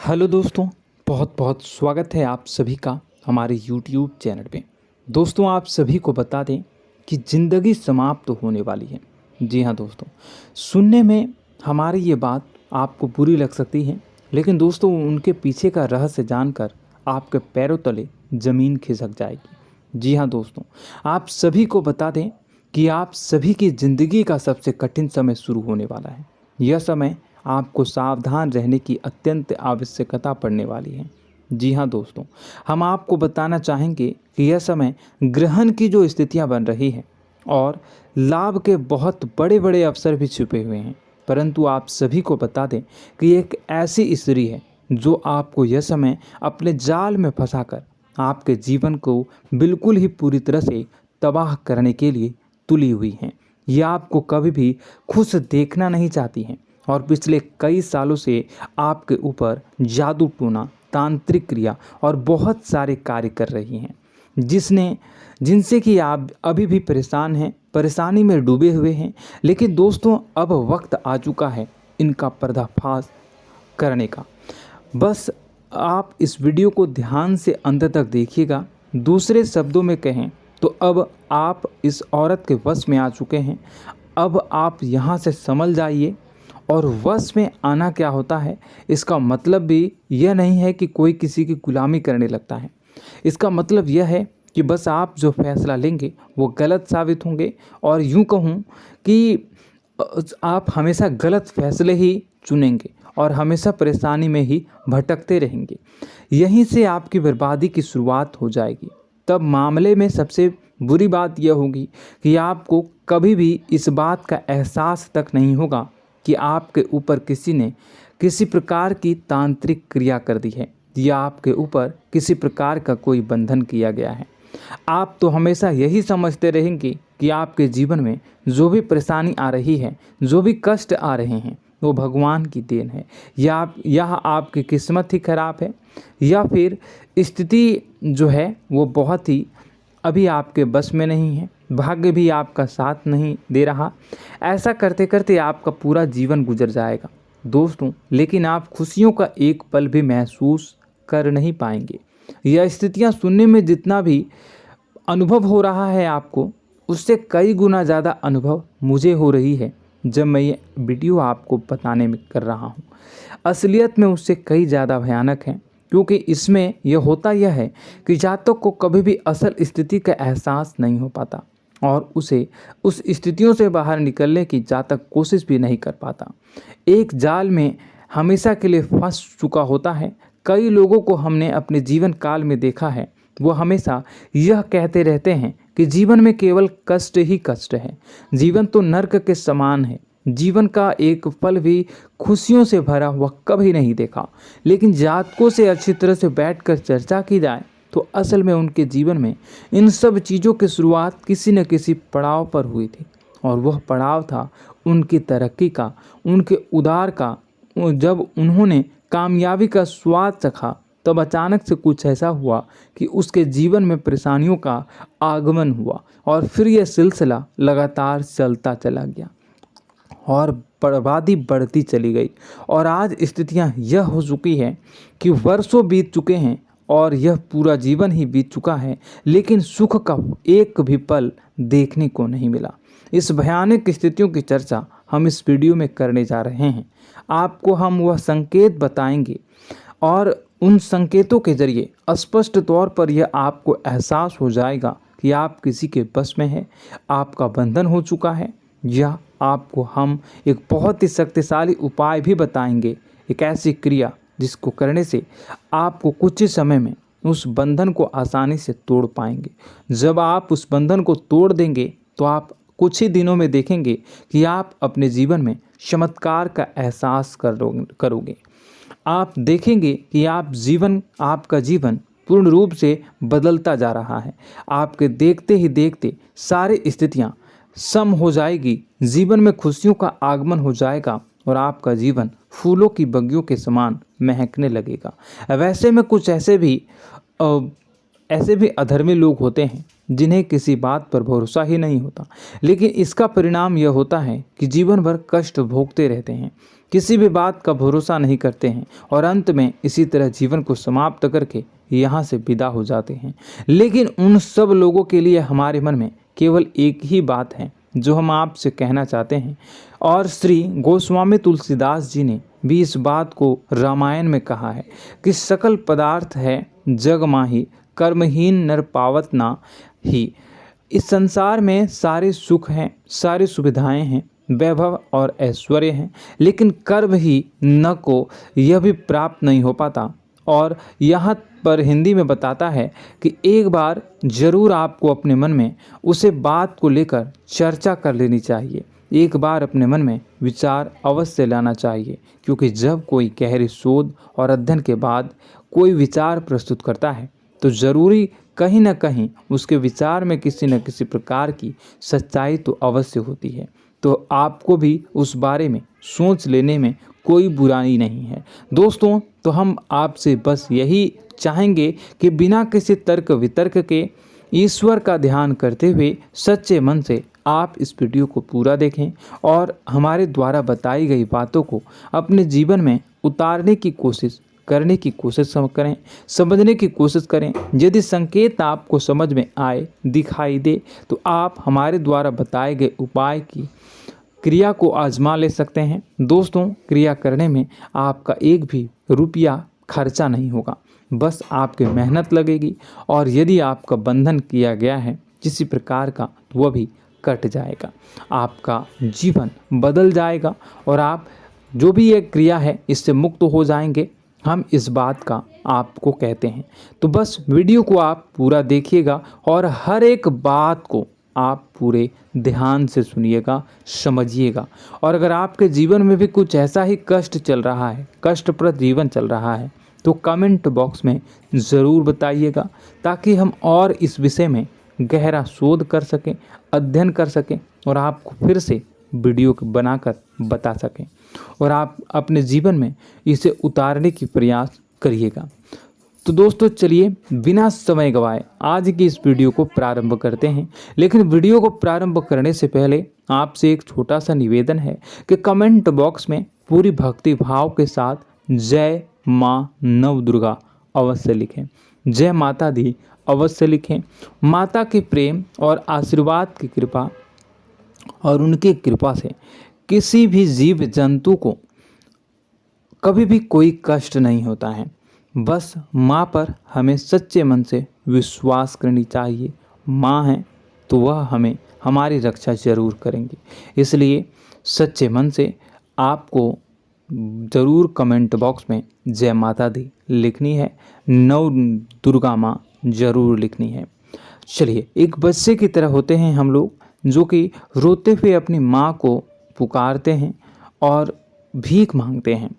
Hello दोस्तों, बहुत बहुत स्वागत है आप सभी का हमारे YouTube चैनल पे। दोस्तों, आप सभी को बता दें कि ज़िंदगी समाप्त होने वाली है। जी हाँ दोस्तों, सुनने में हमारी ये बात आपको बुरी लग सकती है, लेकिन दोस्तों उनके पीछे का रहस्य जानकर आपके पैरों तले ज़मीन खिसक जाएगी। जी हाँ दोस्तों, आप सभी को बता दें कि आप सभी की ज़िंदगी का सबसे कठिन समय शुरू होने वाला है। यह समय आपको सावधान रहने की अत्यंत आवश्यकता पड़ने वाली है। जी हाँ दोस्तों, हम आपको बताना चाहेंगे कि यह समय ग्रहण की जो स्थितियां बन रही है और लाभ के बहुत बड़े बड़े अवसर भी छुपे हुए हैं, परंतु आप सभी को बता दें कि एक ऐसी स्त्री है जो आपको यह समय अपने जाल में फंसाकर आपके जीवन को बिल्कुल ही पूरी तरह से तबाह करने के लिए तुली हुई हैं। यह आपको कभी भी खुश देखना नहीं चाहती हैं और पिछले कई सालों से आपके ऊपर जादू टोना, तांत्रिक क्रिया और बहुत सारे कार्य कर रही हैं, जिनसे कि आप अभी भी परेशान हैं, परेशानी में डूबे हुए हैं। लेकिन दोस्तों, अब वक्त आ चुका है इनका पर्दाफाश करने का। बस आप इस वीडियो को ध्यान से अंत तक देखिएगा। दूसरे शब्दों में कहें तो अब आप इस औरत के वश में आ चुके हैं। अब आप यहाँ से संभल जाइए। और वश में आना क्या होता है, इसका मतलब भी यह नहीं है कि कोई किसी की गुलामी करने लगता है। इसका मतलब यह है कि बस आप जो फैसला लेंगे वो गलत साबित होंगे, और यूं कहूं कि आप हमेशा गलत फैसले ही चुनेंगे और हमेशा परेशानी में ही भटकते रहेंगे। यहीं से आपकी बर्बादी की शुरुआत हो जाएगी। तब मामले में सबसे बुरी बात यह होगी कि आपको कभी भी इस बात का एहसास तक नहीं होगा कि आपके ऊपर किसी ने किसी प्रकार की तांत्रिक क्रिया कर दी है या आपके ऊपर किसी प्रकार का कोई बंधन किया गया है। आप तो हमेशा यही समझते रहेंगे कि आपके जीवन में जो भी परेशानी आ रही है, जो भी कष्ट आ रहे हैं, वो भगवान की देन है, या आपकी किस्मत ही खराब है, या फिर स्थिति जो है वो बहुत ही अभी आपके बस में नहीं है, भाग्य भी आपका साथ नहीं दे रहा। ऐसा करते करते आपका पूरा जीवन गुजर जाएगा दोस्तों, लेकिन आप खुशियों का एक पल भी महसूस कर नहीं पाएंगे। यह स्थितियां सुनने में जितना भी अनुभव हो रहा है आपको, उससे कई गुना ज़्यादा अनुभव मुझे हो रही है जब मैं ये वीडियो आपको बताने में कर रहा हूँ। असलियत में उससे कई ज़्यादा भयानक है, क्योंकि इसमें यह होता यह है कि जातक को कभी भी असल स्थिति का एहसास नहीं हो पाता और उसे उस स्थितियों से बाहर निकलने की जातक कोशिश भी नहीं कर पाता। एक जाल में हमेशा के लिए फंस चुका होता है। कई लोगों को हमने अपने जीवन काल में देखा है, वो हमेशा यह कहते रहते हैं कि जीवन में केवल कष्ट ही कष्ट है, जीवन तो नर्क के समान है, जीवन का एक पल भी खुशियों से भरा हुआ कभी नहीं देखा। लेकिन जातकों से अच्छी तरह से बैठकर चर्चा की जाए तो असल में उनके जीवन में इन सब चीज़ों की शुरुआत किसी न किसी पड़ाव पर हुई थी, और वह पड़ाव था उनकी तरक्की का, उनके उदार का। जब उन्होंने कामयाबी का स्वाद चखा, तब अचानक से कुछ ऐसा हुआ कि उसके जीवन में परेशानियों का आगमन हुआ, और फिर यह सिलसिला लगातार चलता चला गया और बर्बादी बढ़ती चली गई। और आज स्थितियां यह हो चुकी है कि वर्षों बीत चुके हैं और यह पूरा जीवन ही बीत चुका है, लेकिन सुख का एक भी पल देखने को नहीं मिला। इस भयानक स्थितियों की चर्चा हम इस वीडियो में करने जा रहे हैं। आपको हम वह संकेत बताएंगे और उन संकेतों के जरिए स्पष्ट तौर पर यह आपको एहसास हो जाएगा कि आप किसी के बस में हैं, आपका बंधन हो चुका है, या आपको हम एक बहुत ही शक्तिशाली उपाय भी बताएंगे, एक ऐसी क्रिया जिसको करने से आपको कुछ ही समय में उस बंधन को आसानी से तोड़ पाएंगे। जब आप उस बंधन को तोड़ देंगे तो आप कुछ ही दिनों में देखेंगे कि आप अपने जीवन में चमत्कार का एहसास करोगे। आप देखेंगे कि आपका जीवन पूर्ण रूप से बदलता जा रहा है। आपके देखते ही देखते सारी स्थितियां सम हो जाएगी, जीवन में खुशियों का आगमन हो जाएगा और आपका जीवन फूलों की बगियों के समान महकने लगेगा। वैसे में कुछ ऐसे भी अधर्मी लोग होते हैं जिन्हें किसी बात पर भरोसा ही नहीं होता, लेकिन इसका परिणाम यह होता है कि जीवन भर कष्ट भोगते रहते हैं, किसी भी बात का भरोसा नहीं करते हैं और अंत में इसी तरह जीवन को समाप्त करके यहाँ से विदा हो जाते हैं। लेकिन उन सब लोगों के लिए हमारे मन में केवल एक ही बात है जो हम आपसे कहना चाहते हैं, और श्री गोस्वामी तुलसीदास जी ने भी इस बात को रामायण में कहा है कि सकल पदार्थ है जग माही, कर्महीन नर पावत ना ही। इस संसार में सारे सुख हैं, सारी सुविधाएं हैं, वैभव और ऐश्वर्य हैं, लेकिन कर्म ही न को यह भी प्राप्त नहीं हो पाता। और यहाँ पर हिंदी में बताता है कि एक बार जरूर आपको अपने मन में उसे बात को लेकर चर्चा कर लेनी चाहिए, एक बार अपने मन में विचार अवश्य लाना चाहिए, क्योंकि जब कोई गहरी शोध और अध्ययन के बाद कोई विचार प्रस्तुत करता है तो ज़रूरी कहीं न कहीं उसके विचार में किसी न किसी प्रकार की सच्चाई तो अवश्य होती है। तो आपको भी उस बारे में सोच लेने में कोई बुराई नहीं है। दोस्तों, तो हम आपसे बस यही चाहेंगे कि बिना किसी तर्क वितर्क के ईश्वर का ध्यान करते हुए सच्चे मन से आप इस वीडियो को पूरा देखें और हमारे द्वारा बताई गई बातों को अपने जीवन में उतारने की कोशिश करने की कोशिश करें, समझने की कोशिश करें। यदि संकेत आपको समझ में आए, दिखाई दे, तो आप हमारे द्वारा बताए गए उपाय की क्रिया को आजमा ले सकते हैं। दोस्तों, क्रिया करने में आपका एक भी रुपया खर्चा नहीं होगा, बस आपकी मेहनत लगेगी, और यदि आपका बंधन किया गया है किसी प्रकार का तो वह भी कट जाएगा, आपका जीवन बदल जाएगा और आप जो भी ये क्रिया है इससे मुक्त हो जाएंगे। हम इस बात का आपको कहते हैं। तो बस वीडियो को आप पूरा देखिएगा और हर एक बात को आप पूरे ध्यान से सुनिएगा, समझिएगा। और अगर आपके जीवन में भी कुछ ऐसा ही कष्ट चल रहा है, कष्टप्रद जीवन चल रहा है, तो कमेंट बॉक्स में ज़रूर बताइएगा, ताकि हम और इस विषय में गहरा शोध कर सकें, अध्ययन कर सकें और आपको फिर से वीडियो बनाकर बता सकें और आप अपने जीवन में इसे उतारने की प्रयास करिएगा। तो दोस्तों, चलिए बिना समय गवाए आज की इस वीडियो को प्रारंभ करते हैं। लेकिन वीडियो को प्रारंभ करने से पहले आपसे एक छोटा सा निवेदन है कि कमेंट बॉक्स में पूरी भक्ति भाव के साथ जय माँ नव दुर्गा अवश्य लिखें, जय माता दी अवश्य लिखें। माता के प्रेम और आशीर्वाद की कृपा और उनकी कृपा से किसी भी जीव जंतु को कभी भी कोई कष्ट नहीं होता है। बस माँ पर हमें सच्चे मन से विश्वास करनी चाहिए। माँ है तो वह हमें हमारी रक्षा जरूर करेंगी, इसलिए सच्चे मन से आपको ज़रूर कमेंट बॉक्स में जय माता दी लिखनी है, नव दुर्गा माँ जरूर लिखनी है। चलिए, एक बच्चे की तरह होते हैं हम लोग, जो कि रोते हुए अपनी माँ को पुकारते हैं और भीख मांगते हैं।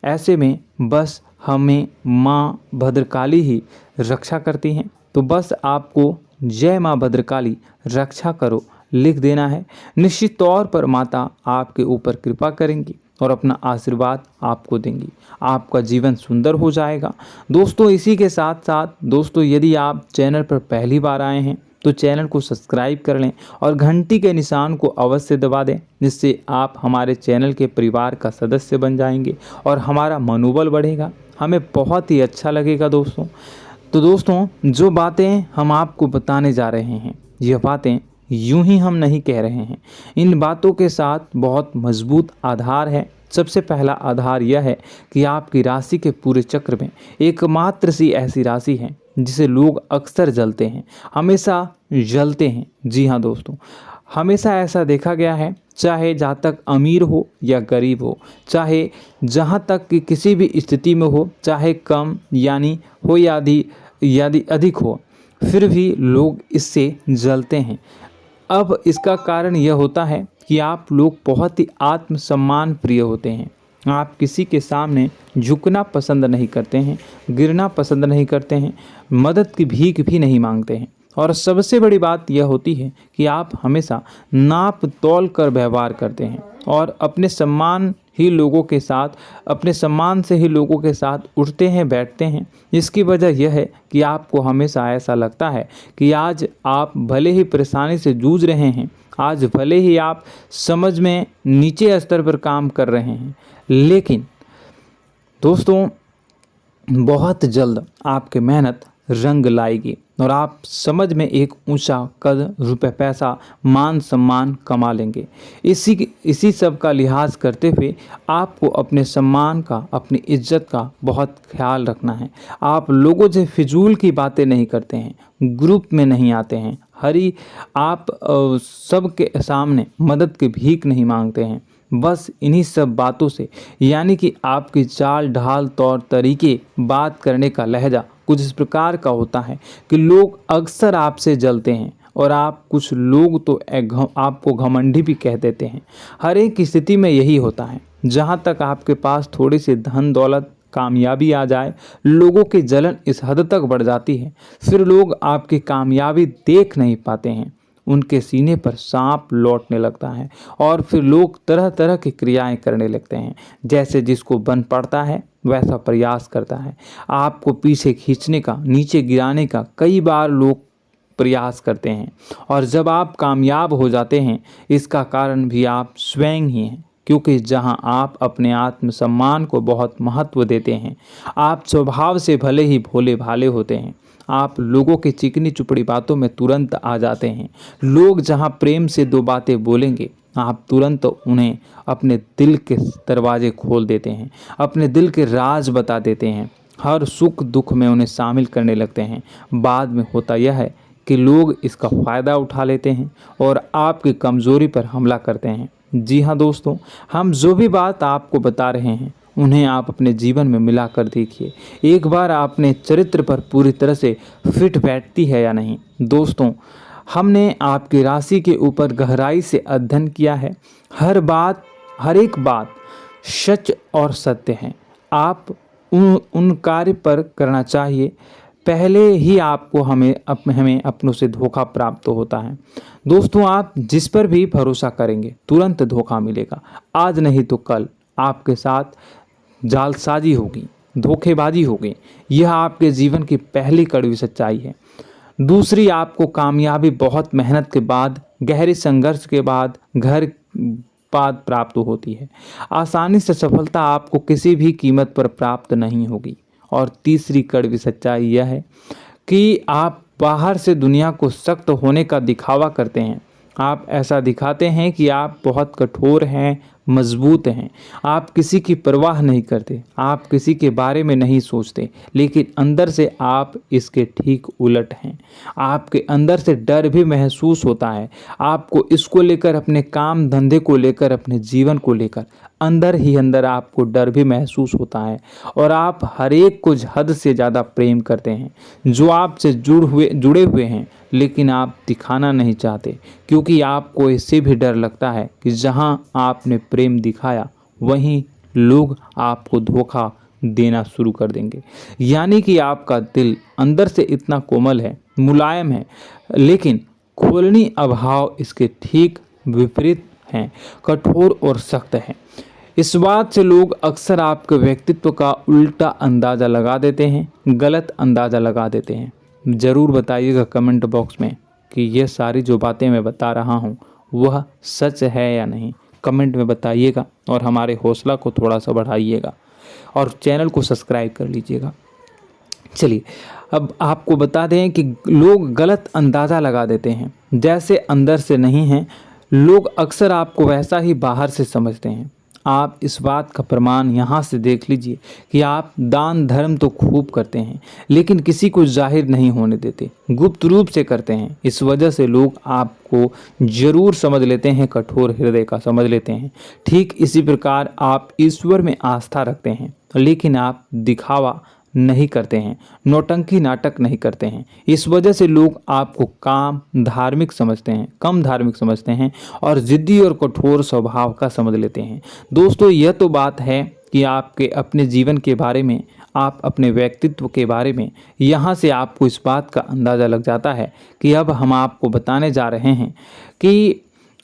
ऐसे में बस हमें माँ भद्रकाली ही रक्षा करती हैं। तो बस आपको जय माँ भद्रकाली रक्षा करो लिख देना है। निश्चित तौर पर माता आपके ऊपर कृपा करेंगी और अपना आशीर्वाद आपको देंगी, आपका जीवन सुंदर हो जाएगा। दोस्तों, इसी के साथ साथ दोस्तों, यदि आप चैनल पर पहली बार आए हैं तो चैनल को सब्सक्राइब कर लें और घंटी के निशान को अवश्य दबा दें, जिससे आप हमारे चैनल के परिवार का सदस्य बन जाएंगे और हमारा मनोबल बढ़ेगा, हमें बहुत ही अच्छा लगेगा दोस्तों। तो दोस्तों, जो बातें हम आपको बताने जा रहे हैं, यह बातें यूं ही हम नहीं कह रहे हैं, इन बातों के साथ बहुत मजबूत आधार है। सबसे पहला आधार यह है कि आपकी राशि के पूरे चक्र में एकमात्र सी ऐसी राशि है जिसे लोग अक्सर जलते हैं, हमेशा जलते हैं। जी हाँ दोस्तों, हमेशा ऐसा देखा गया है, चाहे जहाँ तक अमीर हो या गरीब हो, चाहे जहाँ तक कि किसी भी स्थिति में हो, चाहे कम यानी हो या अधिक हो, फिर भी लोग इससे जलते हैं। अब इसका कारण यह होता है कि आप लोग बहुत ही आत्मसम्मान प्रिय होते हैं। आप किसी के सामने झुकना पसंद नहीं करते हैं, गिरना पसंद नहीं करते हैं, मदद की भीख भी नहीं मांगते हैं। और सबसे बड़ी बात यह होती है कि आप हमेशा नाप तोल कर व्यवहार करते हैं और अपने सम्मान ही लोगों के साथ, अपने सम्मान से ही लोगों के साथ उठते हैं, बैठते हैं। इसकी वजह यह है कि आपको हमेशा ऐसा लगता है कि आज आप भले ही परेशानी से जूझ रहे हैं, आज भले ही आप समझ में नीचे स्तर पर काम कर रहे हैं, लेकिन दोस्तों बहुत जल्द आपकी मेहनत रंग लाएगी और आप समझ में एक ऊंचा कद, रुपए, पैसा, मान सम्मान कमा लेंगे। इसी सब का लिहाज करते हुए आपको अपने सम्मान का, अपनी इज्जत का बहुत ख्याल रखना है। आप लोगों से फिजूल की बातें नहीं करते हैं, ग्रुप में नहीं आते हैं, आप सबके सामने मदद की भीख नहीं मांगते हैं। बस इन्हीं सब बातों से, यानी कि आपकी चाल ढाल, तौर तरीके, बात करने का लहजा कुछ इस प्रकार का होता है कि लोग अक्सर आपसे जलते हैं और कुछ लोग तो आपको घमंडी भी कह देते हैं। हर एक स्थिति में यही होता है। जहाँ तक आपके पास थोड़ी सी धन दौलत, कामयाबी आ जाए, लोगों की जलन इस हद तक बढ़ जाती है, फिर लोग आपकी कामयाबी देख नहीं पाते हैं, उनके सीने पर सांप लौटने लगता है और फिर लोग तरह तरह की क्रियाएं करने लगते हैं। जैसे जिसको बन पड़ता है वैसा प्रयास करता है। आपको पीछे खींचने का, नीचे गिराने का कई बार लोग प्रयास करते हैं और जब आप कामयाब हो जाते हैं, इसका कारण भी आप स्वयं ही हैं। क्योंकि जहां आप अपने आत्मसम्मान को बहुत महत्व देते हैं, आप स्वभाव से भले ही भोले भाले होते हैं, आप लोगों की चिकनी चुपड़ी बातों में तुरंत आ जाते हैं। लोग जहां प्रेम से दो बातें बोलेंगे, आप तुरंत उन्हें अपने दिल के दरवाजे खोल देते हैं, अपने दिल के राज बता देते हैं, हर सुख दुख में उन्हें शामिल करने लगते हैं। बाद में होता यह है कि लोग इसका फ़ायदा उठा लेते हैं और आपकी कमज़ोरी पर हमला करते हैं। जी हाँ दोस्तों, हम जो भी बात आपको बता रहे हैं उन्हें आप अपने जीवन में मिलाकर देखिए। एक बार आपने चरित्र पर पूरी तरह से फिट बैठती है या नहीं। दोस्तों, हमने आपकी राशि के ऊपर गहराई से अध्ययन किया है। हर एक बात सच और सत्य है। आप उन कार्य पर करना चाहिए, पहले ही आपको हमें अपनों से धोखा प्राप्त होता है। दोस्तों, आप जिस पर भी भरोसा करेंगे तुरंत धोखा मिलेगा। आज नहीं तो कल आपके साथ जालसाजी होगी, धोखेबाजी होगी। यह आपके जीवन की पहली कड़वी सच्चाई है। दूसरी, आपको कामयाबी बहुत मेहनत के बाद, गहरे संघर्ष के बाद प्राप्त होती है। आसानी से सफलता आपको किसी भी कीमत पर प्राप्त नहीं होगी। और तीसरी कड़वी सच्चाई यह है कि आप बाहर से दुनिया को सख्त होने का दिखावा करते हैं। आप ऐसा दिखाते हैं कि आप बहुत कठोर हैं, मजबूत हैं, आप किसी की परवाह नहीं करते, आप किसी के बारे में नहीं सोचते, लेकिन अंदर से आप इसके ठीक उलट हैं। आपके अंदर से डर भी महसूस होता है। आपको इसको लेकर, अपने काम धंधे को लेकर, अपने जीवन को लेकर अंदर ही अंदर आपको डर भी महसूस होता है और आप हर एक को हद से ज़्यादा प्रेम करते हैं, जो आपसे जुड़े हुए हैं, लेकिन आप दिखाना नहीं चाहते, क्योंकि आपको इससे भी डर लगता है कि जहां आपने प्रेम दिखाया वहीं लोग आपको धोखा देना शुरू कर देंगे। यानी कि आपका दिल अंदर से इतना कोमल है, मुलायम है, लेकिन खोलनी अभाव इसके ठीक विपरीत हैं, कठोर और सख्त है। इस बात से लोग अक्सर आपके व्यक्तित्व का उल्टा अंदाज़ा लगा देते हैं, गलत अंदाज़ा लगा देते हैं। ज़रूर बताइएगा कमेंट बॉक्स में कि ये सारी जो बातें मैं बता रहा हूँ वह सच है या नहीं। कमेंट में बताइएगा और हमारे हौसला को थोड़ा सा बढ़ाइएगा और चैनल को सब्सक्राइब कर लीजिएगा। चलिए, अब आपको बता दें कि लोग गलत अंदाज़ा लगा देते हैं। जैसे अंदर से नहीं हैं, लोग अक्सर आपको वैसा ही बाहर से समझते हैं। आप इस बात का प्रमाण यहाँ से देख लीजिए कि आप दान धर्म तो खूब करते हैं, लेकिन किसी को जाहिर नहीं होने देते, गुप्त रूप से करते हैं। इस वजह से लोग आपको जरूर समझ लेते हैं, कठोर हृदय का समझ लेते हैं। ठीक इसी प्रकार आप ईश्वर में आस्था रखते हैं, लेकिन आप दिखावा नहीं करते हैं, नौटंकी नाटक नहीं करते हैं। इस वजह से लोग आपको कम धार्मिक समझते हैं और जिद्दी और कठोर स्वभाव का समझ लेते हैं। दोस्तों, यह तो बात है कि आपके अपने जीवन के बारे में, आप अपने व्यक्तित्व के बारे में, यहाँ से आपको इस बात का अंदाज़ा लग जाता है कि अब हम आपको बताने जा रहे हैं कि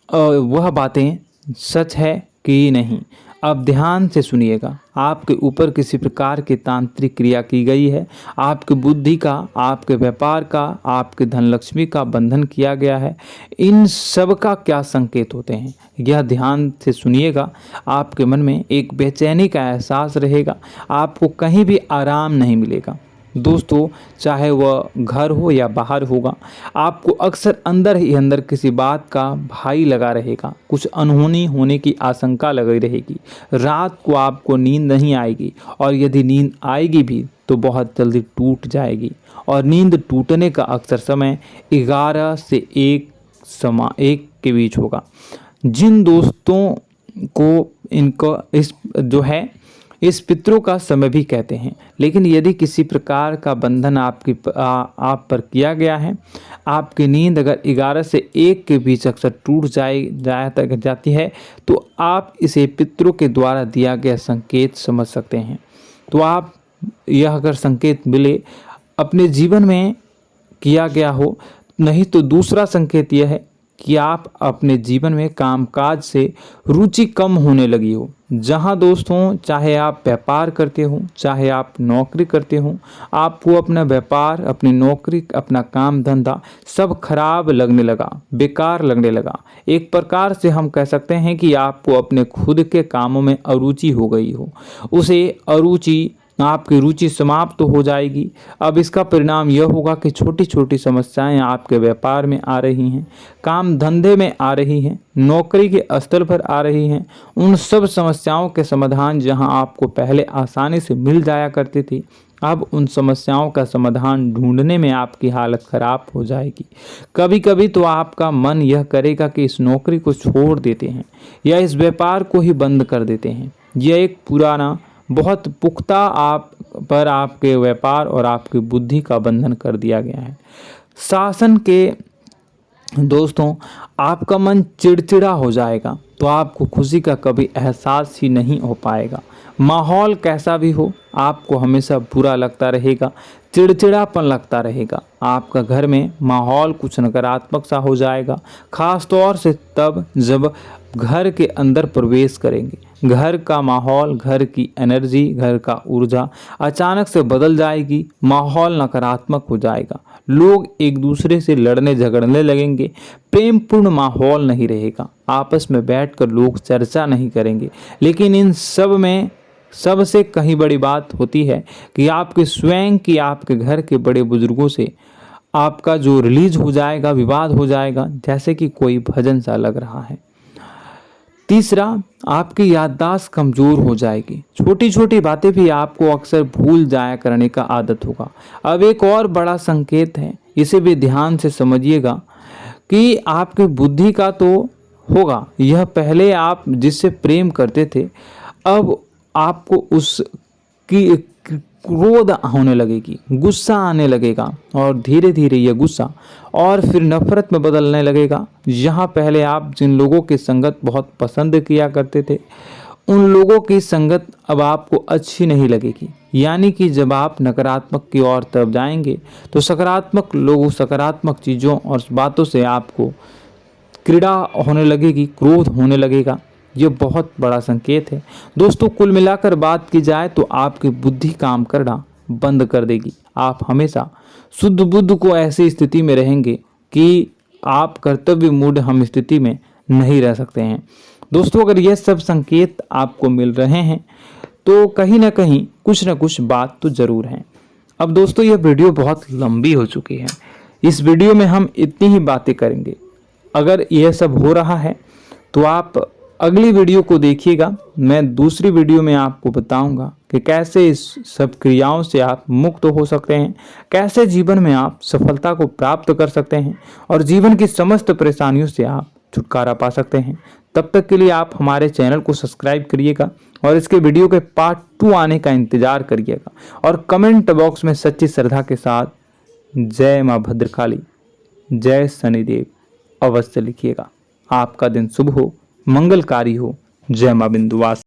वह बातें सच है कि नहीं। अब ध्यान से सुनिएगा। आपके ऊपर किसी प्रकार की तांत्रिक क्रिया की गई है, आपकी बुद्धि का, आपके व्यापार का, आपके धन लक्ष्मी का बंधन किया गया है। इन सब का क्या संकेत होते हैं, यह ध्यान से सुनिएगा। आपके मन में एक बेचैनी का एहसास रहेगा, आपको कहीं भी आराम नहीं मिलेगा। दोस्तों, चाहे वह घर हो या बाहर होगा, आपको अक्सर अंदर ही अंदर किसी बात का भय लगा रहेगा। कुछ अनहोनी होने की आशंका लगी रहेगी। रात को आपको नींद नहीं आएगी, और यदि नींद आएगी भी तो बहुत जल्दी टूट जाएगी। और नींद टूटने का अक्सर समय 11 से 1 के बीच होगा। जिन दोस्तों को इनको इस पितरों का समय भी कहते हैं। लेकिन यदि किसी प्रकार का बंधन आप पर किया गया है, आपकी नींद अगर 11 से 1 के बीच अक्सर टूट जाती है, तो आप इसे पितरों के द्वारा दिया गया संकेत समझ सकते हैं। तो आप यह अगर संकेत मिले अपने जीवन में किया गया हो, नहीं तो दूसरा संकेत यह है कि आप अपने जीवन में कामकाज से रुचि कम होने लगी हो। जहां दोस्तों, चाहे आप व्यापार करते हो, चाहे आप नौकरी करते हो, आपको अपना व्यापार, अपनी नौकरी, अपना काम धंधा सब खराब लगने लगा, बेकार लगने लगा। एक प्रकार से हम कह सकते हैं कि आपको अपने खुद के कामों में अरुचि हो गई हो। उसे अरुचि, आपकी रुचि समाप्त हो जाएगी। अब इसका परिणाम यह होगा कि छोटी छोटी समस्याएं आपके व्यापार में आ रही हैं, काम धंधे में आ रही हैं, नौकरी के स्थल पर आ रही हैं। उन सब समस्याओं के समाधान जहां आपको पहले आसानी से मिल जाया करती थी, अब उन समस्याओं का समाधान ढूंढने में आपकी हालत खराब हो जाएगी। कभी कभी तो आपका मन यह करेगा कि इस नौकरी को छोड़ देते हैं या इस व्यापार को ही बंद कर देते हैं। यह एक पुराना, बहुत पुख्ता आप पर आपके व्यापार और आपकी बुद्धि का बंधन कर दिया गया है। शासन के दोस्तों, आपका मन चिड़चिड़ा हो जाएगा, तो आपको खुशी का कभी एहसास ही नहीं हो पाएगा। माहौल कैसा भी हो, आपको हमेशा बुरा लगता रहेगा, चिड़चिड़ापन लगता रहेगा। आपका घर में माहौल कुछ नकारात्मक सा हो जाएगा, खास तौर से तब जब घर के अंदर प्रवेश करेंगे। घर का माहौल, घर की एनर्जी, घर का ऊर्जा अचानक से बदल जाएगी। माहौल नकारात्मक हो जाएगा, लोग एक दूसरे से लड़ने झगड़ने लगेंगे, प्रेम पूर्ण माहौल नहीं रहेगा, आपस में बैठकर लोग चर्चा नहीं करेंगे। लेकिन इन सब में सबसे कहीं बड़ी बात होती है कि आपके स्वयं की, आपके घर के बड़े बुजुर्गों से आपका जो रिलीज हो जाएगा, विवाद हो जाएगा, जैसे कि कोई भजन सा लग रहा है। तीसरा, आपकी याददाश्त कमज़ोर हो जाएगी। छोटी छोटी बातें भी आपको अक्सर भूल जाया करने का आदत होगा। अब एक और बड़ा संकेत है, इसे भी ध्यान से समझिएगा कि आपकी बुद्धि का तो होगा यह, पहले आप जिससे प्रेम करते थे, अब आपको उसकी क्रोध होने लगेगी, गुस्सा आने लगेगा, और धीरे धीरे यह गुस्सा और फिर नफरत में बदलने लगेगा। यहाँ पहले आप जिन लोगों की संगत बहुत पसंद किया करते थे, उन लोगों की संगत अब आपको अच्छी नहीं लगेगी। यानी कि जब आप नकारात्मक की ओर तरफ जाएंगे, तो सकारात्मक लोगों, सकारात्मक चीज़ों और बातों से आपको क्रीड़ा होने लगेगी, क्रोध होने लगेगा। ये बहुत बड़ा संकेत है दोस्तों। कुल मिलाकर बात की जाए तो आपकी बुद्धि काम करना बंद कर देगी। आप हमेशा शुद्ध बुद्ध को ऐसी स्थिति में रहेंगे कि आप कर्तव्य मूढ़ हम स्थिति में नहीं रह सकते हैं। दोस्तों, अगर ये सब संकेत आपको मिल रहे हैं तो कहीं ना कहीं कुछ ना कुछ बात तो ज़रूर है। अब दोस्तों, यह वीडियो बहुत लंबी हो चुकी है। इस वीडियो में हम इतनी ही बातें करेंगे। अगर यह सब हो रहा है तो आप अगली वीडियो को देखिएगा। मैं दूसरी वीडियो में आपको बताऊंगा कि कैसे इस सब क्रियाओं से आप मुक्त हो सकते हैं, कैसे जीवन में आप सफलता को प्राप्त कर सकते हैं और जीवन की समस्त परेशानियों से आप छुटकारा पा सकते हैं। तब तक के लिए आप हमारे चैनल को सब्सक्राइब करिएगा और इसके वीडियो के पार्ट 2 आने का इंतजार करिएगा। और कमेंट बॉक्स में सच्ची श्रद्धा के साथ जय माँ भद्रकाली, जय शनिदेव अवश्य लिखिएगा। आपका दिन शुभ हो, मंगलकारी हो। जय माँ बिंदुवास।